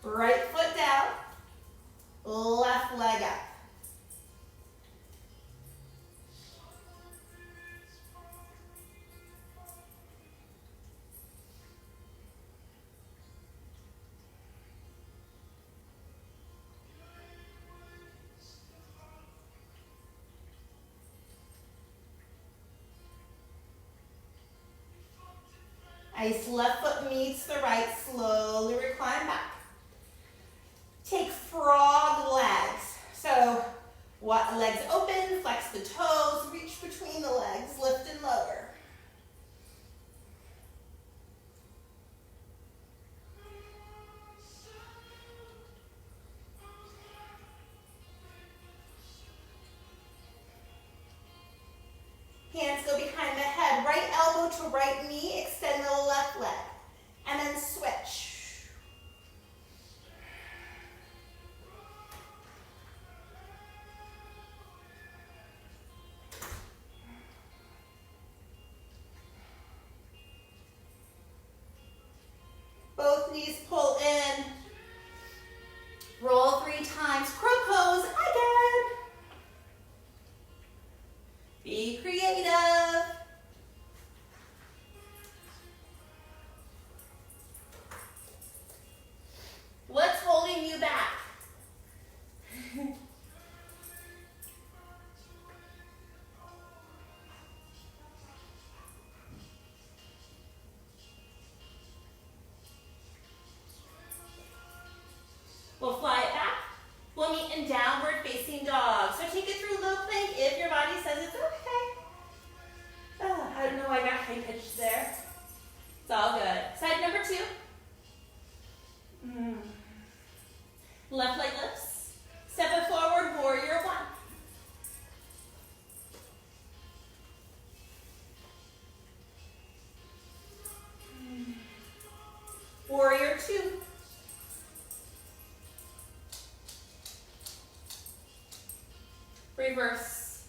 Speaker 2: Right foot down, left leg up. Nice, left foot meets the right, slowly recline back. Take frog legs. So legs open, flex the toes, reach between the legs, lift and lower. Hands go behind the head, right elbow to right knee, extend the left leg, and then switch. Both knees pull in. Roll 3 times. Crow pose again. creative. What's holding you back? We'll fly it back. We'll meet in downward facing dog. So take it through low plank if your body says it's okay. Oh, I don't know why I got high pitched there. It's all good. Side number 2. Left leg lifts. Step it forward, warrior 1. Warrior 2. Reverse.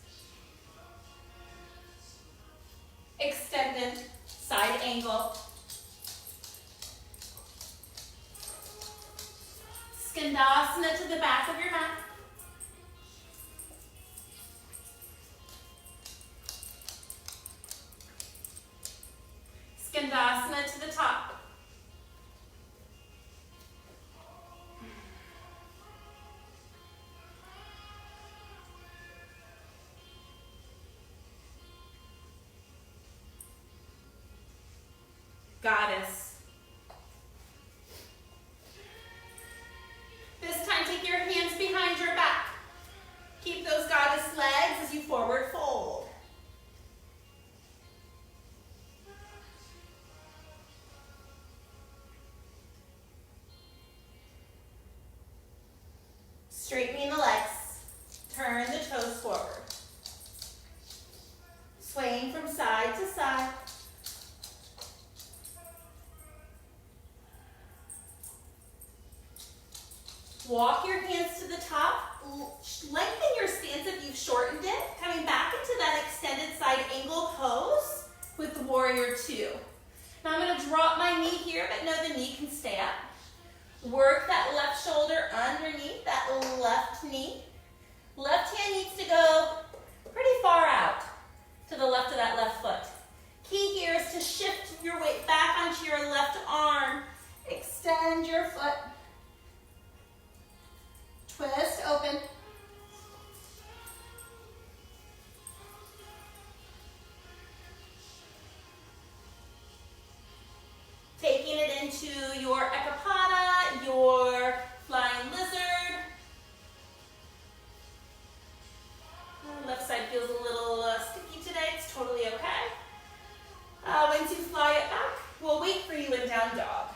Speaker 2: Extended side angle. Skandasana to the back of your mat. Skandasana to the top. Goddess. This time take your hands behind your back. Keep those goddess legs as you forward fold. Straightening the legs. Turn the toes forward. Swaying from side to side. Walk your hands to the top. Lengthen your stance if you've shortened it. Coming back into that extended side angle pose with the warrior 2. Now I'm going to drop my knee here, but know the knee can stay up. Work that left shoulder underneath that left knee. Left hand needs to go pretty far out to the left of that left foot. Key here is to shift your weight back onto your left arm. Extend your foot. Twist open. Taking it into your ekapada, your flying lizard. Left side feels a little sticky today. It's totally okay. Once you fly it back, we'll wait for you in down dog.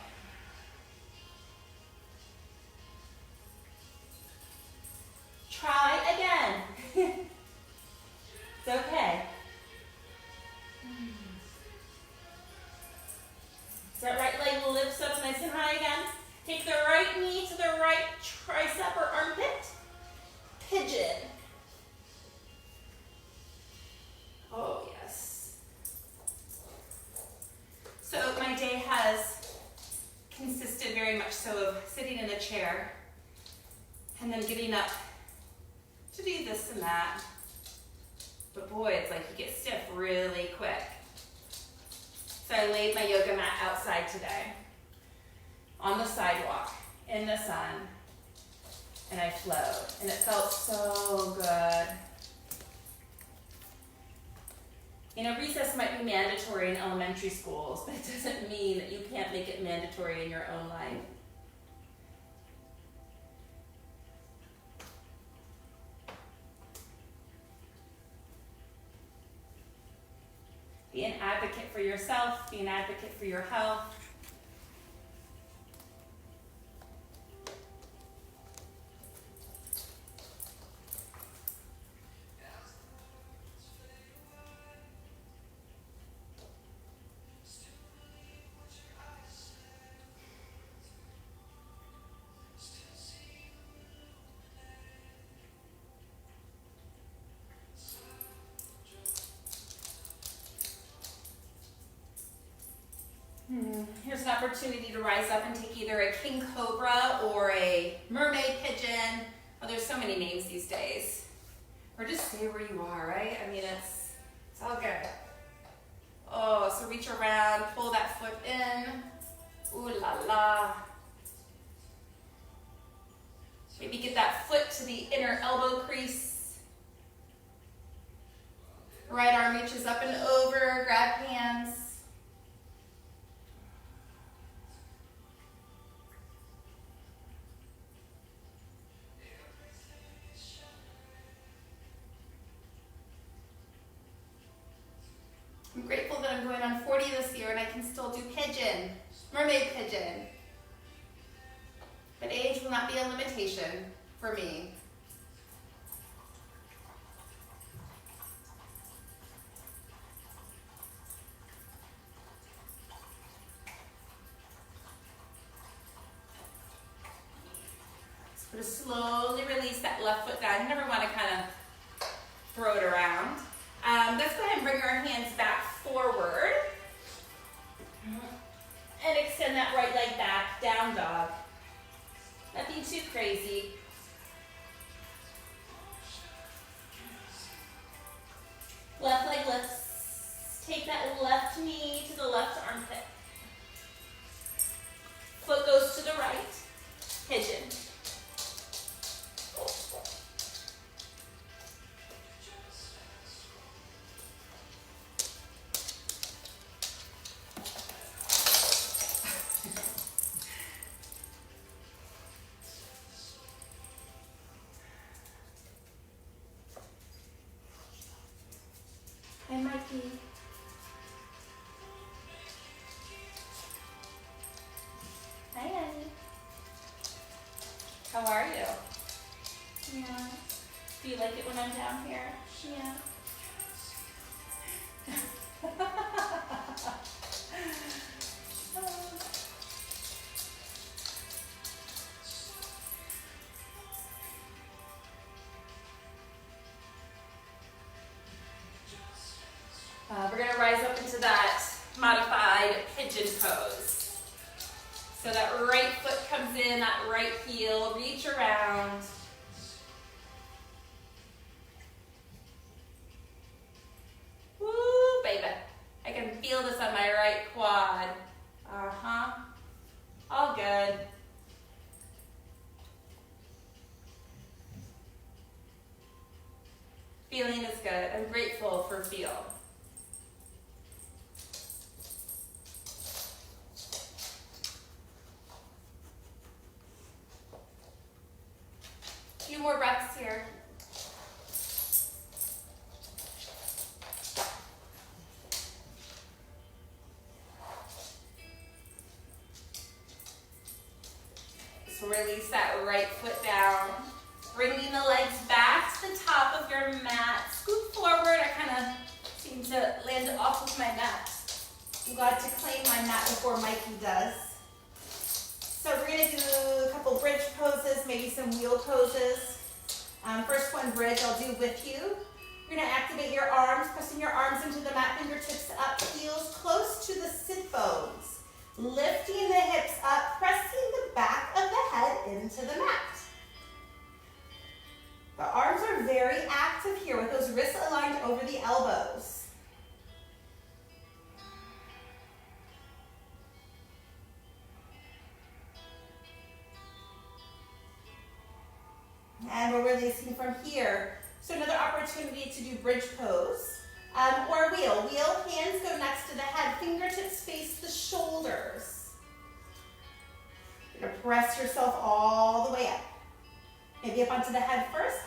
Speaker 2: Try again. It's okay. So that right leg lifts up nice and high again. Take the right knee to the right tricep or armpit. Pigeon. Oh, yes. So my day has consisted very much so of sitting in a chair and then getting up to do this and that. But boy, it's like you get stiff really quick. So I laid my yoga mat outside today on the sidewalk in the sun and I flowed and it felt so good. You know, recess might be mandatory in elementary schools, but it doesn't mean that you can't make it mandatory in your own life. Be an advocate for yourself, be an advocate for your health. Here's an opportunity to rise up and take either a king cobra or a mermaid pigeon. Oh, there's so many names these days. Or just stay where you are, right? I mean, it's all reach around, pull that foot in. Ooh la la. Maybe get that foot to the inner elbow crease. Right arm reaches up and over, grab hands. I'm grateful that I'm going on 40 this year and I can still do pigeon, mermaid pigeon. But age will not be a limitation for me. So we're going to slowly release that left foot down. You never want to kind of throw it around. Let's go ahead and bring our hands back forward. And extend that right leg back, down dog. Nothing too crazy. Left leg lifts. Take that left knee to the left armpit. Foot goes to the right. Pigeon. Hi, Mikey. Hi, Annie. How are you? Yeah. Do you like it when I'm down here? Yeah. We're going to rise up into that modified pigeon pose. So that right foot comes in, that right heel, reach around. Woo, baby. I can feel this on my right quad. Uh-huh. All good. Feeling is good. I'm grateful for feel. Few more breaths here. So release that right foot down. Bringing the legs back to the top of your mat. Scoot forward. I kind of seem to land off of my mat. I'm glad to claim my mat before Mikey does. So we're going to do a couple bridge poses, maybe some wheel poses. First one, bridge, I'll do with you. You're going to activate your arms, pressing your arms into the mat, fingertips up, heels close to the sit bones. Lifting the hips up, pressing the back of the head into the mat. The arms are very active here with those wrists aligned over the elbows. And we're releasing from here. So another opportunity to do bridge pose or wheel. Wheel, hands go next to the head, fingertips face the shoulders. You're gonna press yourself all the way up. Maybe up onto the head first.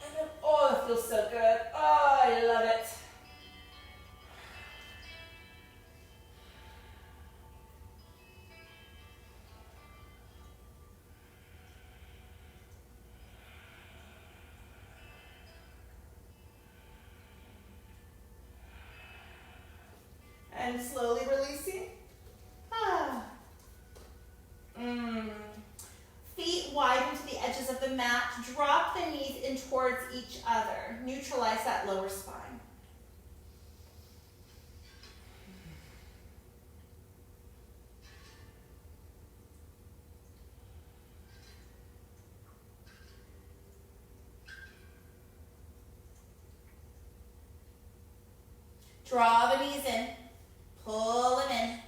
Speaker 2: And then, oh, it feels so good. Oh, I love it. And slowly releasing. Feet widen to the edges of the mat. Drop the knees in towards each other. Neutralize that lower spine. Draw the knees in. Pull them in.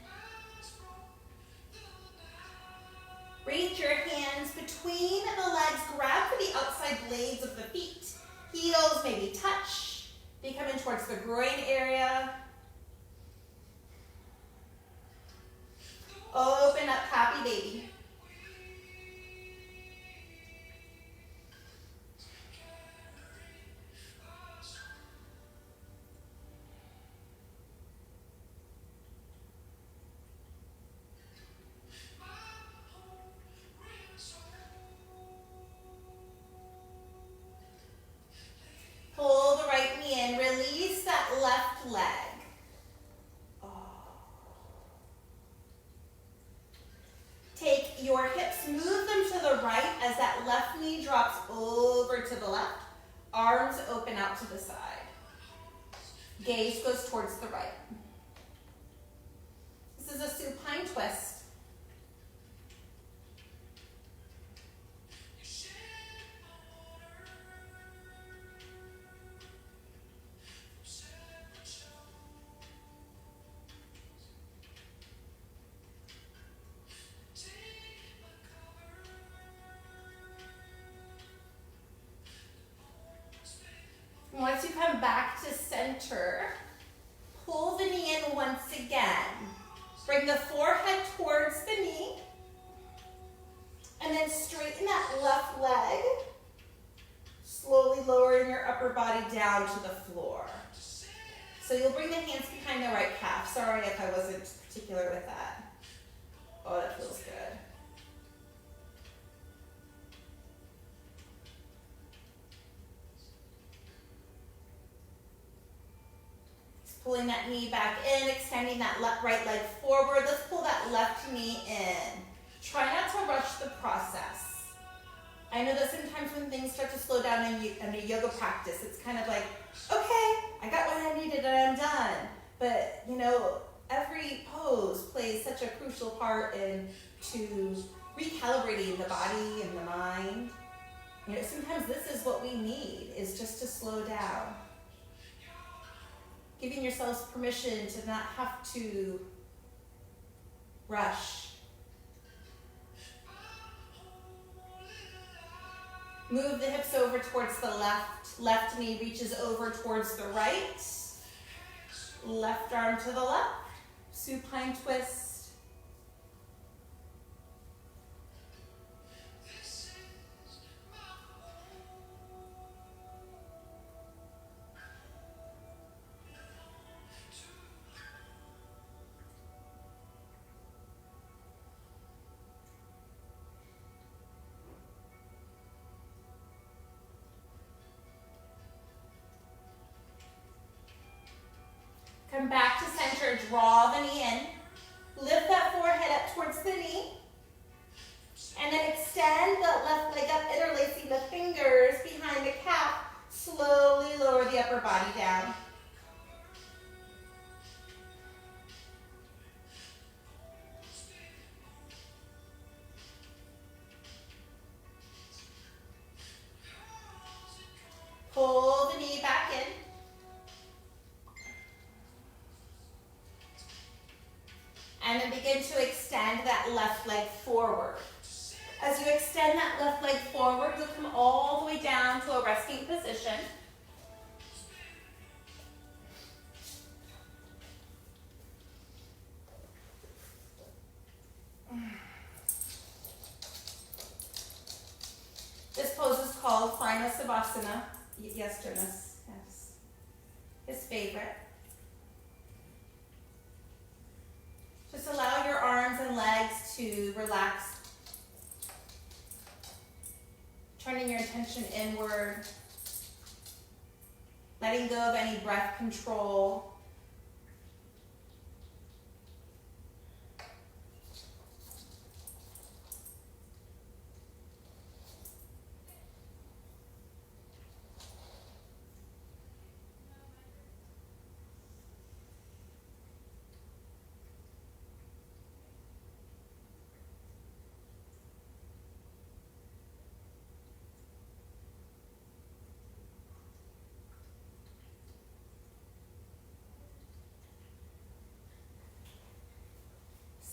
Speaker 2: Reach your hands between the legs. Grab for the outside blades of the feet. Heels maybe touch. They come in towards the groin area. Open up, happy baby. Pull the right knee in. Release that left leg. Take your hips, move them to the right as that left knee drops over to the left. Arms open out to the side. Gaze goes towards the right. This is a supine twist. Once you come back to center, pull the knee in once again. Bring the forehead towards the knee. And then straighten that left leg. Slowly lowering your upper body down to the floor. So you'll bring the hands behind the right calf. Sorry if I wasn't particular with that. Oh, that feels good. Pulling that knee back in, extending that right leg forward. Let's pull that left knee in. Try not to rush the process. I know that sometimes when things start to slow down in a yoga practice, it's kind of like, okay, I got what I needed and I'm done. But, you know, every pose plays such a crucial part into recalibrating the body and the mind. You know, sometimes this is what we need, is just to slow down. Giving yourselves permission to not have to rush. Move the hips over towards the left. Left knee reaches over towards the right. Left arm to the left. Supine twist. Come back to center, draw the knee in. Lift that forehead up towards the knee. And then extend the left leg up, interlacing the fingers behind the calf. Slowly lower the upper body down. Pull the knee back in. And then begin to extend that left leg forward. As you extend that left leg forward, you'll come all the way down to a resting position. This pose is called Final Savasana. Yes, Jonas. Yes. His favorite. Just allow your arms and legs to relax. Turning your attention inward. Letting go of any breath control.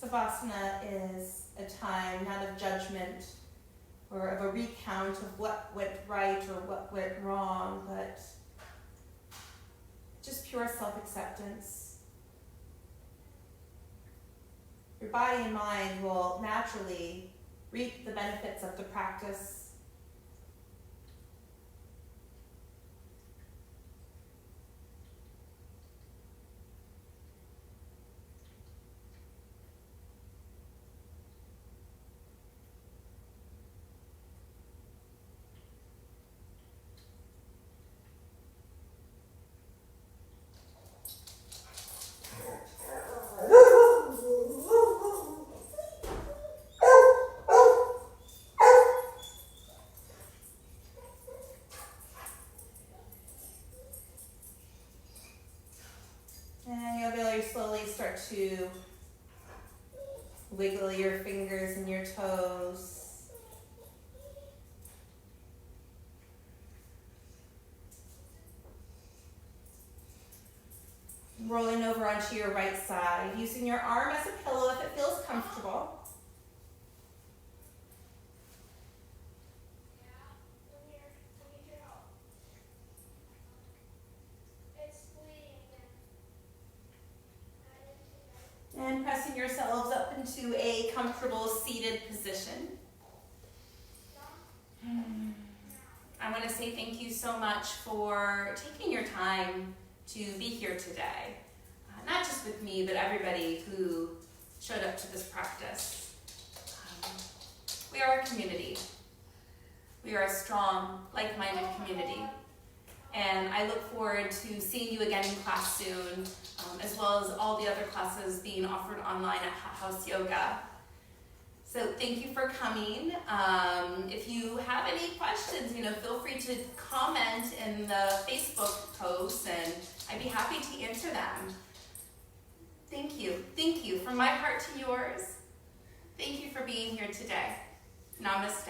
Speaker 3: Savasana is a time not of judgment or of a recount of what went right or what went wrong, but just pure self-acceptance. Your body and mind will naturally reap the benefits of the practice. And you'll be able to slowly start to wiggle your fingers and your toes. Rolling over onto your right side, using your arm as a pillow if it feels comfortable. And pressing yourselves up into a comfortable seated position. I want to say thank you so much for taking your time to be here today. Not just with me, but everybody who showed up to this practice. We are a community. We are a strong, like-minded community. And I look forward to seeing you again in class soon, as well as all the other classes being offered online at House Yoga. So thank you for coming. If you have any questions, feel free to comment in the Facebook post, and I'd be happy to answer them. Thank you. Thank you. From my heart to yours, thank you for being here today. Namaste.